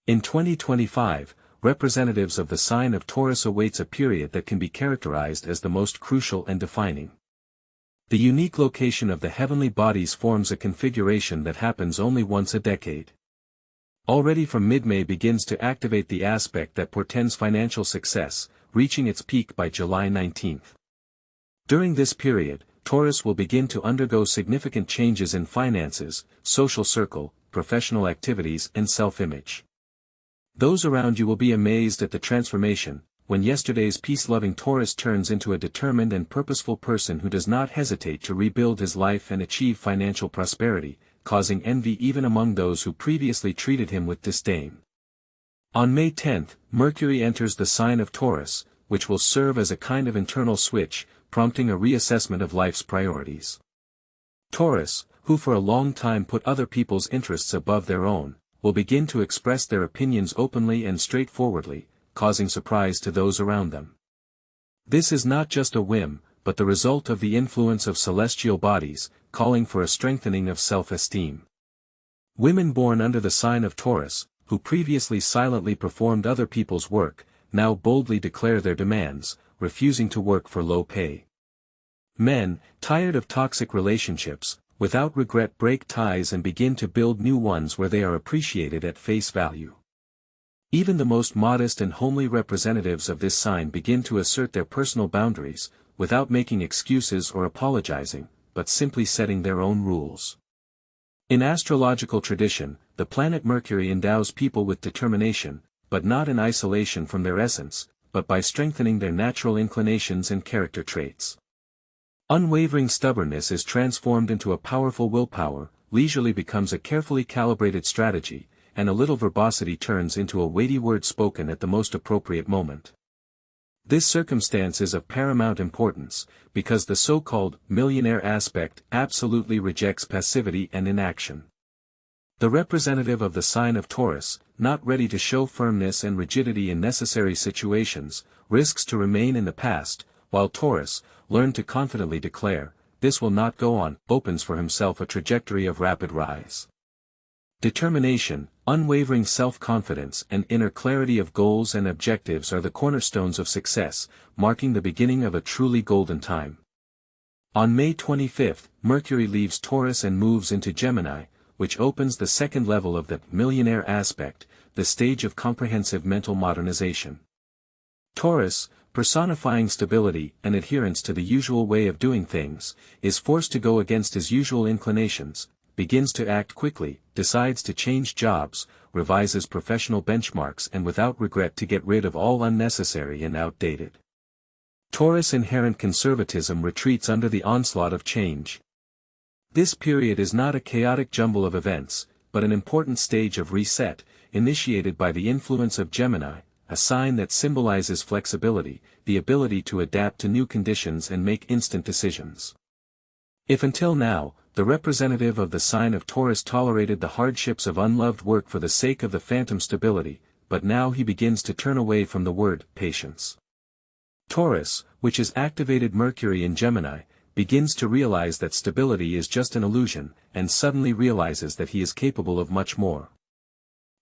In 2025, representatives of the sign of Taurus awaits a period that can be characterized as the most crucial and defining. The unique location of the heavenly bodies forms a configuration that happens only once a decade. Already from mid-May begins to activate the aspect that portends financial success, reaching its peak by July 19. During this period, Taurus will begin to undergo significant changes in finances, social circle, professional activities and self-image. Those around you will be amazed at the transformation, when yesterday's peace-loving Taurus turns into a determined and purposeful person who does not hesitate to rebuild his life and achieve financial prosperity, causing envy even among those who previously treated him with disdain. On May 10, Mercury enters the sign of Taurus, which will serve as a kind of internal switch, prompting a reassessment of life's priorities. Taurus, who for a long time put other people's interests above their own, will begin to express their opinions openly and straightforwardly, causing surprise to those around them. This is not just a whim, but the result of the influence of celestial bodies, calling for a strengthening of self-esteem. Women born under the sign of Taurus, who previously silently performed other people's work, now boldly declare their demands, refusing to work for low pay. Men, tired of toxic relationships, without regret break ties and begin to build new ones where they are appreciated at face value. Even the most modest and homely representatives of this sign begin to assert their personal boundaries, without making excuses or apologizing, but simply setting their own rules. In astrological tradition, the planet Mercury endows people with determination, but not in isolation from their essence, but by strengthening their natural inclinations and character traits. Unwavering stubbornness is transformed into a powerful willpower, leisurely becomes a carefully calibrated strategy, and a little verbosity turns into a weighty word spoken at the most appropriate moment. This circumstance is of paramount importance, because the so-called millionaire aspect absolutely rejects passivity and inaction. The representative of the sign of Taurus, not ready to show firmness and rigidity in necessary situations, risks to remain in the past, while Taurus, learned to confidently declare, "This will not go on," opens for himself a trajectory of rapid rise. Determination, unwavering self-confidence and inner clarity of goals and objectives are the cornerstones of success, marking the beginning of a truly golden time. On May 25, Mercury leaves Taurus and moves into Gemini, which opens the second level of the millionaire aspect, the stage of comprehensive mental modernization. Taurus, personifying stability and adherence to the usual way of doing things, is forced to go against his usual inclinations, begins to act quickly, decides to change jobs, revises professional benchmarks and without regret to get rid of all unnecessary and outdated. Taurus' inherent conservatism retreats under the onslaught of change. This period is not a chaotic jumble of events, but an important stage of reset, initiated by the influence of Gemini, a sign that symbolizes flexibility, the ability to adapt to new conditions and make instant decisions. If until now, the representative of the sign of Taurus tolerated the hardships of unloved work for the sake of the phantom stability, but now he begins to turn away from the word patience. Taurus, which has activated Mercury in Gemini, begins to realize that stability is just an illusion, and suddenly realizes that he is capable of much more.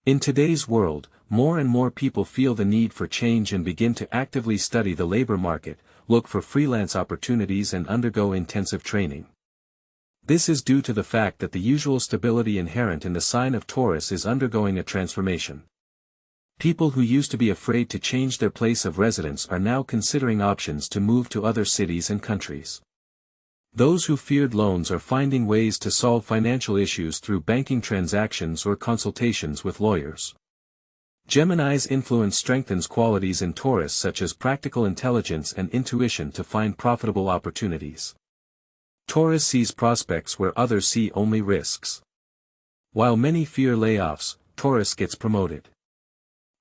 In today's world, more and more people feel the need for change and begin to actively study the labor market, look for freelance opportunities and undergo intensive training. This is due to the fact that the usual stability inherent in the sign of Taurus is undergoing a transformation. People who used to be afraid to change their place of residence are now considering options to move to other cities and countries. Those who feared loans are finding ways to solve financial issues through banking transactions or consultations with lawyers. Gemini's influence strengthens qualities in Taurus such as practical intelligence and intuition to find profitable opportunities. Taurus sees prospects where others see only risks. While many fear layoffs, Taurus gets promoted.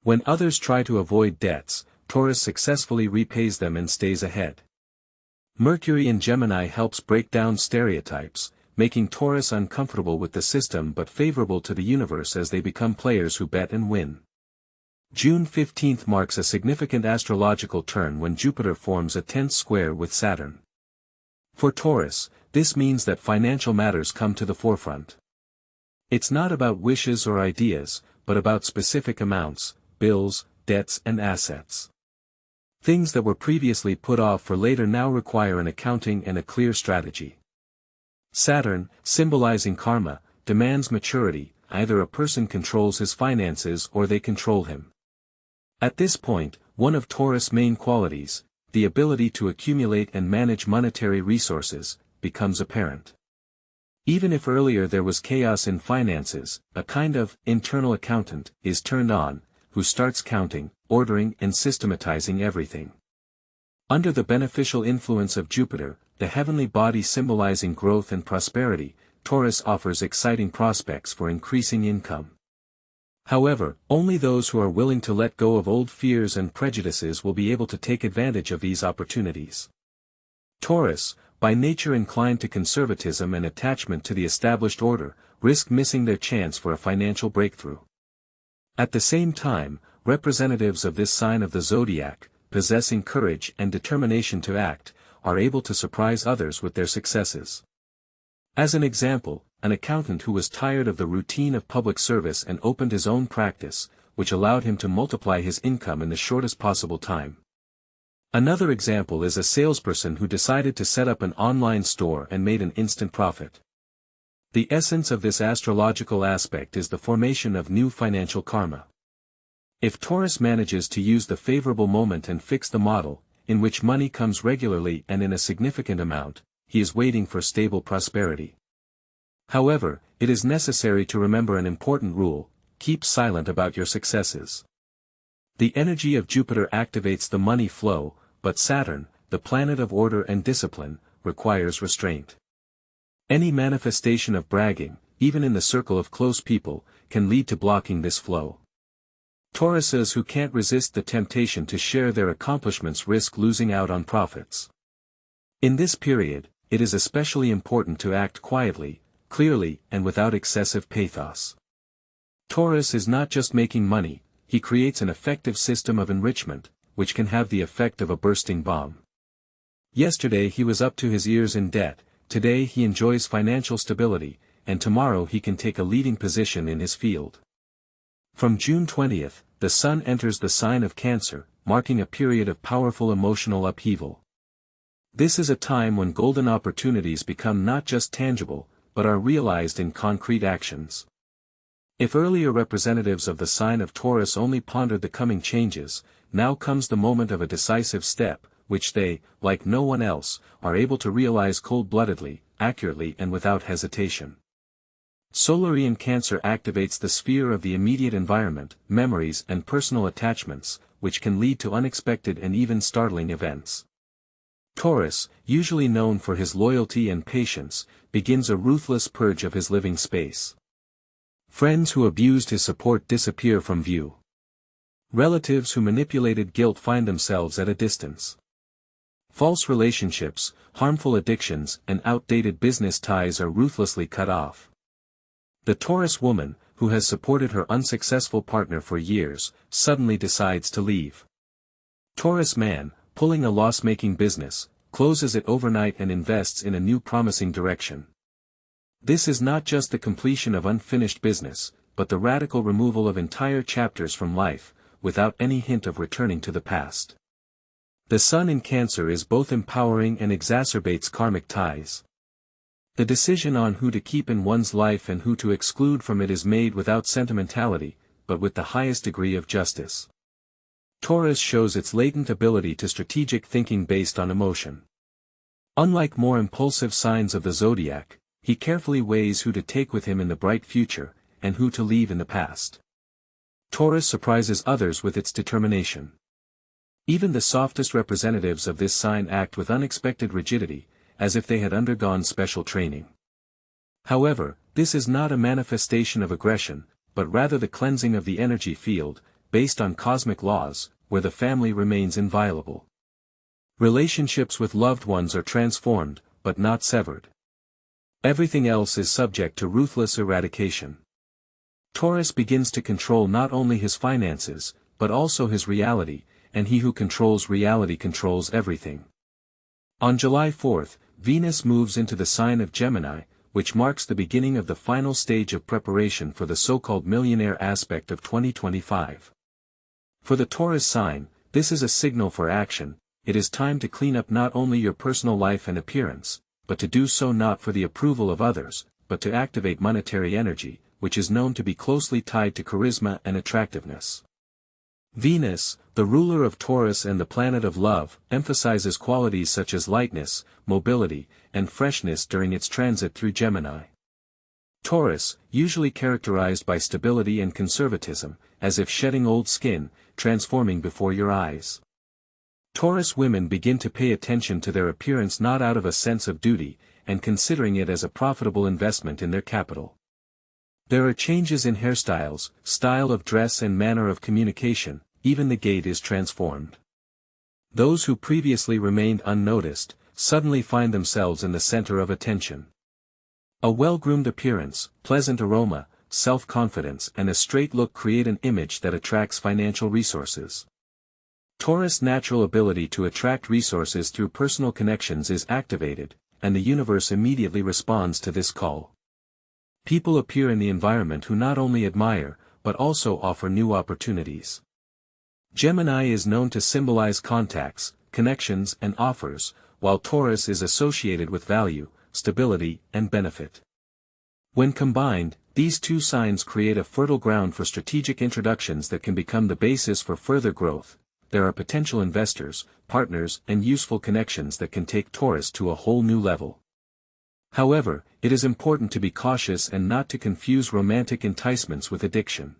When others try to avoid debts, Taurus successfully repays them and stays ahead. Mercury in Gemini helps break down stereotypes, making Taurus uncomfortable with the system but favorable to the universe as they become players who bet and win. June 15 marks a significant astrological turn when Jupiter forms a 10th square with Saturn. For Taurus, this means that financial matters come to the forefront. It's not about wishes or ideas, but about specific amounts, bills, debts and assets. Things that were previously put off for later now require an accounting and a clear strategy. Saturn, symbolizing karma, demands maturity. Either a person controls his finances or they control him. At this point, one of Taurus' main qualities, the ability to accumulate and manage monetary resources, becomes apparent. Even if earlier there was chaos in finances, a kind of internal accountant is turned on, who starts counting, ordering and systematizing everything. Under the beneficial influence of Jupiter, the heavenly body symbolizing growth and prosperity, Taurus offers exciting prospects for increasing income. However, only those who are willing to let go of old fears and prejudices will be able to take advantage of these opportunities. Taurus, by nature inclined to conservatism and attachment to the established order, risk missing their chance for a financial breakthrough. At the same time, representatives of this sign of the zodiac, possessing courage and determination to act, are able to surprise others with their successes. As an example, an accountant who was tired of the routine of public service and opened his own practice, which allowed him to multiply his income in the shortest possible time. Another example is a salesperson who decided to set up an online store and made an instant profit. The essence of this astrological aspect is the formation of new financial karma. If Taurus manages to use the favorable moment and fix the model, in which money comes regularly and in a significant amount, he is waiting for stable prosperity. However, it is necessary to remember an important rule: keep silent about your successes. The energy of Jupiter activates the money flow, but Saturn, the planet of order and discipline, requires restraint. Any manifestation of bragging, even in the circle of close people, can lead to blocking this flow. Tauruses who can't resist the temptation to share their accomplishments risk losing out on profits. In this period, it is especially important to act quietly, clearly, and without excessive pathos. Taurus is not just making money, he creates an effective system of enrichment, which can have the effect of a bursting bomb. Yesterday he was up to his ears in debt, today he enjoys financial stability, and tomorrow he can take a leading position in his field. From June 20th, the Sun enters the sign of Cancer, marking a period of powerful emotional upheaval. This is a time when golden opportunities become not just tangible, but are realized in concrete actions. If earlier representatives of the sign of Taurus only pondered the coming changes, now comes the moment of a decisive step, which they, like no one else, are able to realize cold-bloodedly, accurately and without hesitation. Solarian Cancer activates the sphere of the immediate environment, memories and personal attachments, which can lead to unexpected and even startling events. Taurus, usually known for his loyalty and patience, begins a ruthless purge of his living space. Friends who abused his support disappear from view. Relatives who manipulated guilt find themselves at a distance. False relationships, harmful addictions, and outdated business ties are ruthlessly cut off. The Taurus woman, who has supported her unsuccessful partner for years, suddenly decides to leave. Taurus man, pulling a loss-making business, closes it overnight and invests in a new promising direction. This is not just the completion of unfinished business, but the radical removal of entire chapters from life, without any hint of returning to the past. The Sun in Cancer is both empowering and exacerbates karmic ties. The decision on who to keep in one's life and who to exclude from it is made without sentimentality, but with the highest degree of justice. Taurus shows its latent ability to strategic thinking based on emotion. Unlike more impulsive signs of the zodiac, he carefully weighs who to take with him in the bright future, and who to leave in the past. Taurus surprises others with its determination. Even the softest representatives of this sign act with unexpected rigidity, as if they had undergone special training. However, this is not a manifestation of aggression, but rather the cleansing of the energy field, based on cosmic laws, where the family remains inviolable. Relationships with loved ones are transformed, but not severed. Everything else is subject to ruthless eradication. Taurus begins to control not only his finances, but also his reality, and he who controls reality controls everything. On July 4th, Venus moves into the sign of Gemini, which marks the beginning of the final stage of preparation for the so-called millionaire aspect of 2025. For the Taurus sign, this is a signal for action. It is time to clean up not only your personal life and appearance, but to do so not for the approval of others, but to activate monetary energy, which is known to be closely tied to charisma and attractiveness. Venus, the ruler of Taurus and the planet of love, emphasizes qualities such as lightness, mobility, and freshness during its transit through Gemini. Taurus, usually characterized by stability and conservatism, as if shedding old skin, transforming before your eyes. Taurus women begin to pay attention to their appearance not out of a sense of duty, and considering it as a profitable investment in their capital. There are changes in hairstyles, style of dress and manner of communication, even the gait is transformed. Those who previously remained unnoticed, suddenly find themselves in the center of attention. A well-groomed appearance, pleasant aroma, self-confidence and a straight look create an image that attracts financial resources. Taurus' natural ability to attract resources through personal connections is activated, and the universe immediately responds to this call. People appear in the environment who not only admire, but also offer new opportunities. Gemini is known to symbolize contacts, connections and offers, while Taurus is associated with value, stability and benefit. When combined, these two signs create a fertile ground for strategic introductions that can become the basis for further growth. There are potential investors, partners and useful connections that can take Taurus to a whole new level. However, it is important to be cautious and not to confuse romantic enticements with addiction.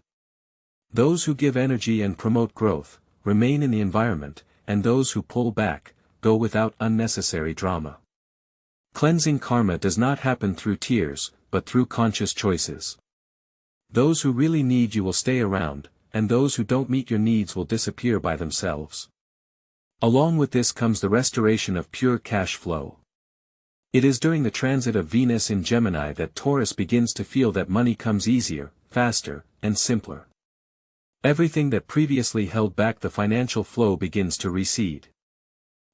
Those who give energy and promote growth, remain in the environment, and those who pull back, go without unnecessary drama. Cleansing karma does not happen through tears, but through conscious choices. Those who really need you will stay around, and those who don't meet your needs will disappear by themselves. Along with this comes the restoration of pure cash flow. It is during the transit of Venus in Gemini that Taurus begins to feel that money comes easier, faster, and simpler. Everything that previously held back the financial flow begins to recede.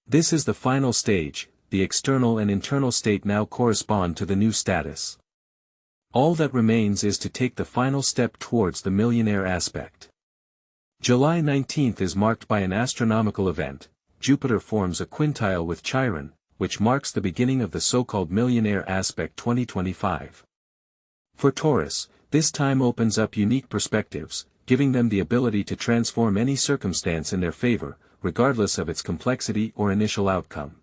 This is the final stage. The external and internal state now correspond to the new status. All that remains is to take the final step towards the millionaire aspect. July 19th is marked by an astronomical event. Jupiter forms a quintile with Chiron, which marks the beginning of the so-called millionaire aspect 2025. For Taurus, this time opens up unique perspectives, giving them the ability to transform any circumstance in their favor, regardless of its complexity or initial outcome.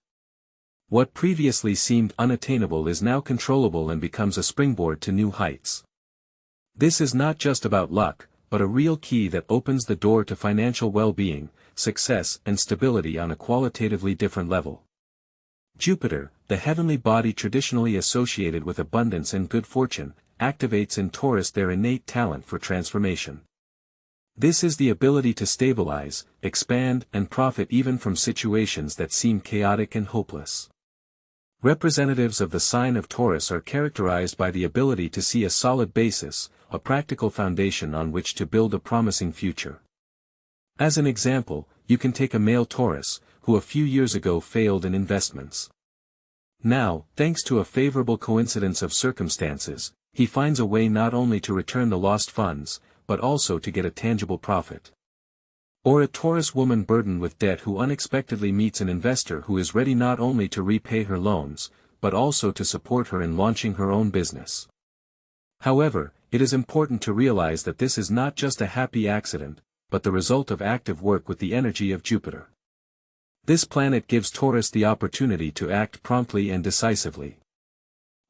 What previously seemed unattainable is now controllable and becomes a springboard to new heights. This is not just about luck, but a real key that opens the door to financial well-being, success and stability on a qualitatively different level. Jupiter, the heavenly body traditionally associated with abundance and good fortune, activates in Taurus their innate talent for transformation. This is the ability to stabilize, expand and profit even from situations that seem chaotic and hopeless. Representatives of the sign of Taurus are characterized by the ability to see a solid basis, a practical foundation on which to build a promising future. As an example, you can take a male Taurus, who a few years ago failed in investments. Now, thanks to a favorable coincidence of circumstances, he finds a way not only to return the lost funds, but also to get a tangible profit. Or a Taurus woman burdened with debt who unexpectedly meets an investor who is ready not only to repay her loans, but also to support her in launching her own business. However, it is important to realize that this is not just a happy accident, but the result of active work with the energy of Jupiter. This planet gives Taurus the opportunity to act promptly and decisively.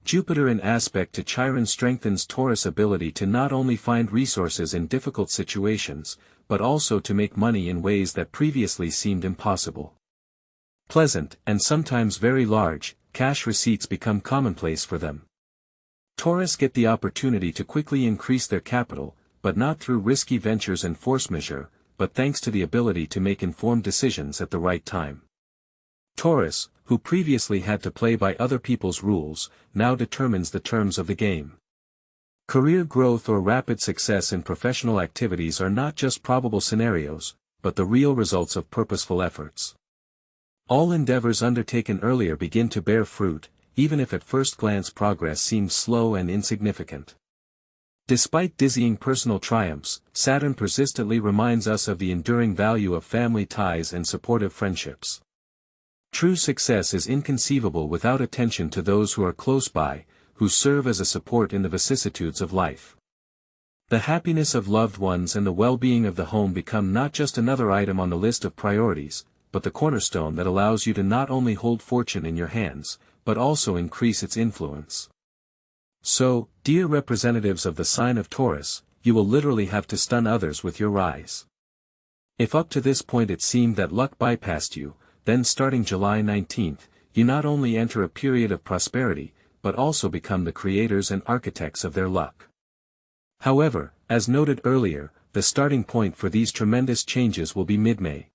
Jupiter in aspect to Chiron strengthens Taurus' ability to not only find resources in difficult situations, but also to make money in ways that previously seemed impossible. Pleasant, and sometimes very large, cash receipts become commonplace for them. Taurus get the opportunity to quickly increase their capital, but not through risky ventures and force majeure, but thanks to the ability to make informed decisions at the right time. Taurus, who previously had to play by other people's rules, now determines the terms of the game. Career growth or rapid success in professional activities are not just probable scenarios, but the real results of purposeful efforts. All endeavors undertaken earlier begin to bear fruit, even if at first glance progress seems slow and insignificant. Despite dizzying personal triumphs, Saturn persistently reminds us of the enduring value of family ties and supportive friendships. True success is inconceivable without attention to those who are close by, who serve as a support in the vicissitudes of life. The happiness of loved ones and the well-being of the home become not just another item on the list of priorities, but the cornerstone that allows you to not only hold fortune in your hands, but also increase its influence. So, dear representatives of the sign of Taurus, you will literally have to stun others with your rise. If up to this point it seemed that luck bypassed you, then starting July 19th, you not only enter a period of prosperity, but also become the creators and architects of their luck. However, as noted earlier, the starting point for these tremendous changes will be mid-May.